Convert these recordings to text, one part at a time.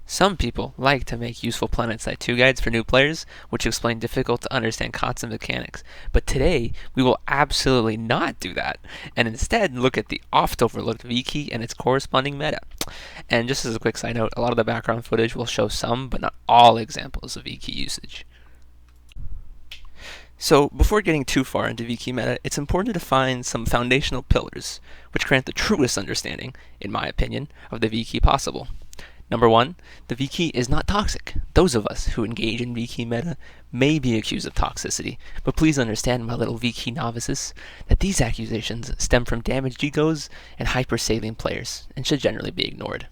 Some people like to make useful Planetside 2 guides for new players, which explain difficult to understand concepts and mechanics. But today, we will absolutely not do that, and instead look at the oft overlooked VKey and its corresponding meta. And just as a quick side note, a lot of the background footage will show some, but not all examples of VKey usage. So, before getting too far into VKey meta, it's important to define some foundational pillars, which grant the truest understanding, in my opinion, of the VKey possible. Number one, the VKey is not toxic. Those of us who engage in VKey meta may be accused of toxicity, but please understand, my little VKey novices, that these accusations stem from damaged egos and hyper-salient players, and should generally be ignored.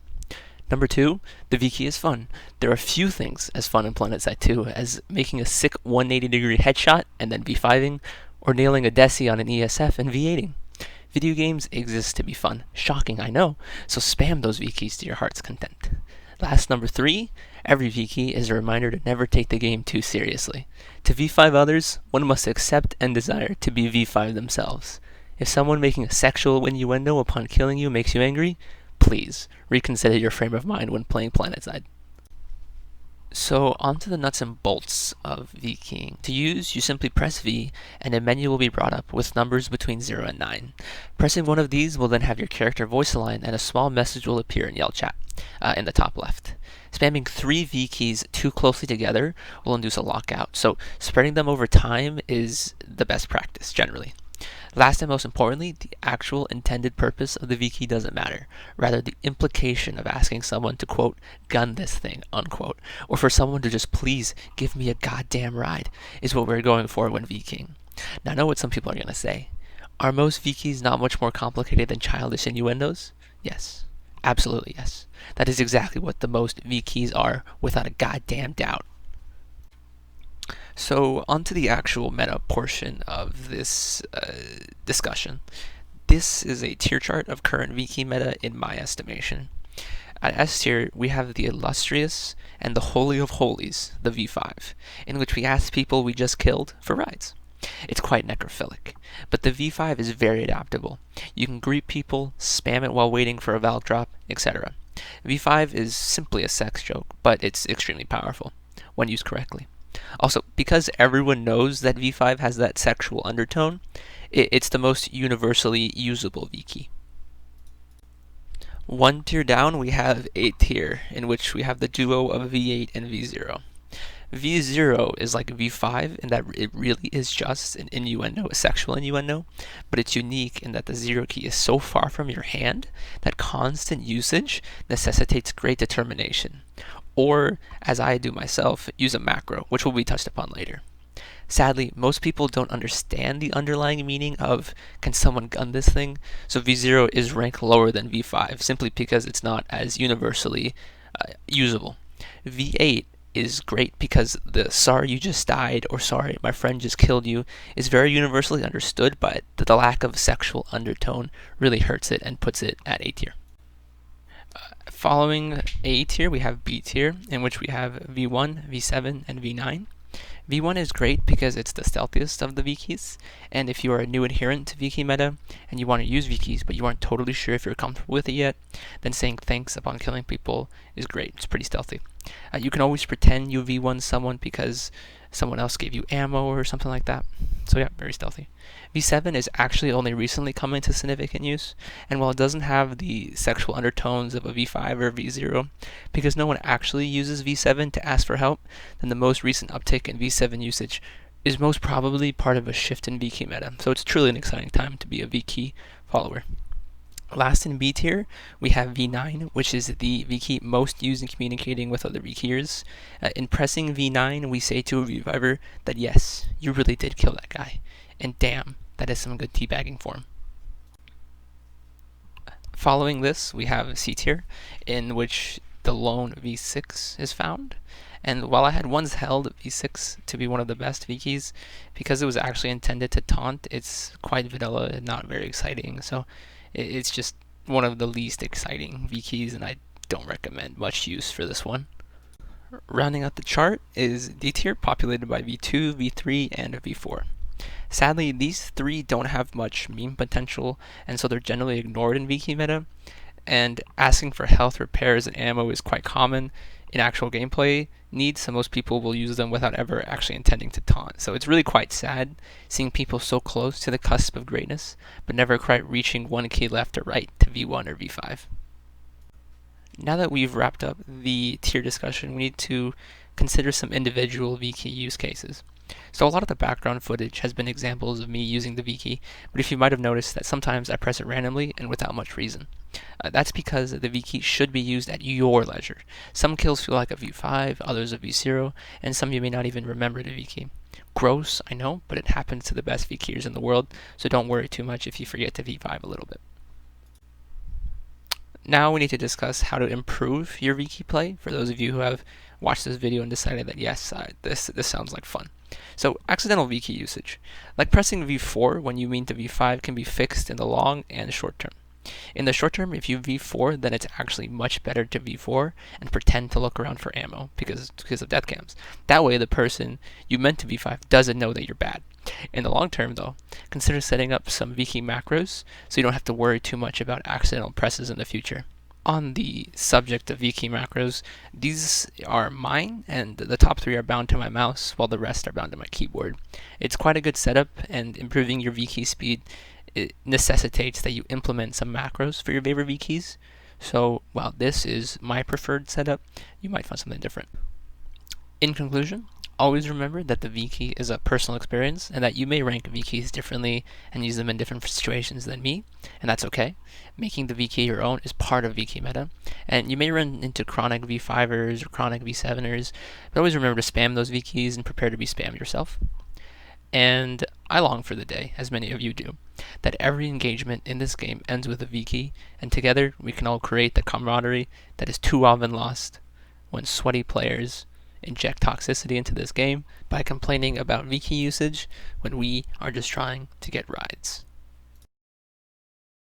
Number two, the VKey is fun. There are few things as fun in Planetside 2 as making a sick 180-degree headshot and then V5ing, or nailing a Desi on an ESF and V8ing. Video games exist to be fun. Shocking, I know, so spam those VKeys to your heart's content. Last, number three, every VKey is a reminder to never take the game too seriously. To V5 others, one must accept and desire to be V5 themselves. If someone making a sexual innuendo upon killing you makes you angry, please reconsider your frame of mind when playing Planetside. So onto the nuts and bolts of VKeying. To use, you simply press V, and a menu will be brought up with numbers between 0 and 9. Pressing one of these will then have your character voice align, and a small message will appear in Yell Chat in the top left. Spamming 3 VKeys too closely together will induce a lockout, so spreading them over time is the best practice, generally. Last and most importantly, the actual intended purpose of the VKey doesn't matter. Rather, the implication of asking someone to, quote, gun this thing, unquote, or for someone to just please give me a goddamn ride, is what we're going for when VKeying. Now, I know what some people are going to say. Are most VKeys not much more complicated than childish innuendos? Yes. Absolutely yes. That is exactly what the most VKeys are, without a goddamn doubt. So, onto the actual meta portion of this discussion. This is a tier chart of current VKey meta in my estimation. At S tier, we have the illustrious and the holy of holies, the V5, in which we ask people we just killed for rides. It's quite necrophilic, but the V5 is very adaptable. You can greet people, spam it while waiting for a valve drop, etc. V5 is simply a sex joke, but it's extremely powerful, when used correctly. Also, because everyone knows that V5 has that sexual undertone, it's the most universally usable VKey. One tier down, we have A tier, in which we have the duo of V8 and V0. V0 is like V5 in that it really is just an innuendo, a sexual innuendo, but it's unique in that the 0 key is so far from your hand that constant usage necessitates great determination. Or, as I do myself, use a macro, which will be touched upon later. Sadly, most people don't understand the underlying meaning of can someone gun this thing, so V0 is ranked lower than V5, simply because it's not as universally usable. V8 is great because the sorry you just died or sorry my friend just killed you is very universally understood, but the lack of sexual undertone really hurts it and puts it at A tier. Following A tier, we have B tier, in which we have V1, V7, and V9. V1 is great because it's the stealthiest of the VKeys, and if you are a new adherent to VKey meta and you want to use VKeys but you aren't totally sure if you're comfortable with it yet, then saying thanks upon killing people is great. It's pretty stealthy. You can always pretend you V1 someone because someone else gave you ammo or something like that. So yeah, very stealthy. V7 is actually only recently come into significant use, and while it doesn't have the sexual undertones of a V5 or V0, because no one actually uses V7 to ask for help, then the most recent uptick in V7 usage is most probably part of a shift in VKey meta, so it's truly an exciting time to be a VKey follower. Last in B tier, we have V9, which is the VKey most used in communicating with other VKeyers. In pressing V9, we say to a reviver that yes, you really did kill that guy, and damn, that is some good teabagging for him. Following this, we have C tier, in which the lone V6 is found. And while I had once held V6 to be one of the best VKeys, because it was actually intended to taunt, it's quite vanilla and not very exciting. So it's just one of the least exciting VKeys, and I don't recommend much use for this one. Rounding out the chart is D tier, populated by V2, V3, and V4. Sadly, these three don't have much meme potential, and so they're generally ignored in VKey meta. and asking for health, repairs, and ammo is quite common in actual gameplay needs, so most people will use them without ever actually intending to taunt. So it's really quite sad seeing people so close to the cusp of greatness, but never quite reaching one key left or right to V1 or V5. Now that we've wrapped up the tier discussion, we need to consider some individual VKey use cases. So a lot of the background footage has been examples of me using the VKey, but if you might have noticed that sometimes I press it randomly and without much reason. That's because the VKey should be used at your leisure. Some kills feel like a V5, others a V0, and some you may not even remember the VKey. Gross, I know, but it happens to the best VKeyers in the world, so don't worry too much if you forget to V5 a little bit. Now we need to discuss how to improve your VKey play for those of you who have watched this video and decided that yes, this sounds like fun. So accidental VKey usage. Like pressing V4 when you mean to V5 can be fixed in the long and short term. In the short term, if you V4, then it's actually much better to V4 and pretend to look around for ammo because of death cams. That way the person you meant to V5 doesn't know that you're bad. In the long term though, consider setting up some VKey macros so you don't have to worry too much about accidental presses in the future. On the subject of VKey macros, these are mine, and the top 3 are bound to my mouse, while the rest are bound to my keyboard. It's quite a good setup, and improving your VKey speed it necessitates that you implement some macros for your favorite VKeys. So while this is my preferred setup, you might find something different. In conclusion, always remember that the VKey is a personal experience and that you may rank VKeys differently and use them in different situations than me, and that's okay. Making the VKey your own is part of VKey meta, and you may run into chronic V5ers or chronic V7ers, but always remember to spam those VKeys and prepare to be spammed yourself. And I long for the day, as many of you do, that every engagement in this game ends with a VKey, and together we can all create the camaraderie that is too often lost when sweaty players inject toxicity into this game by complaining about VKey usage when we are just trying to get rides.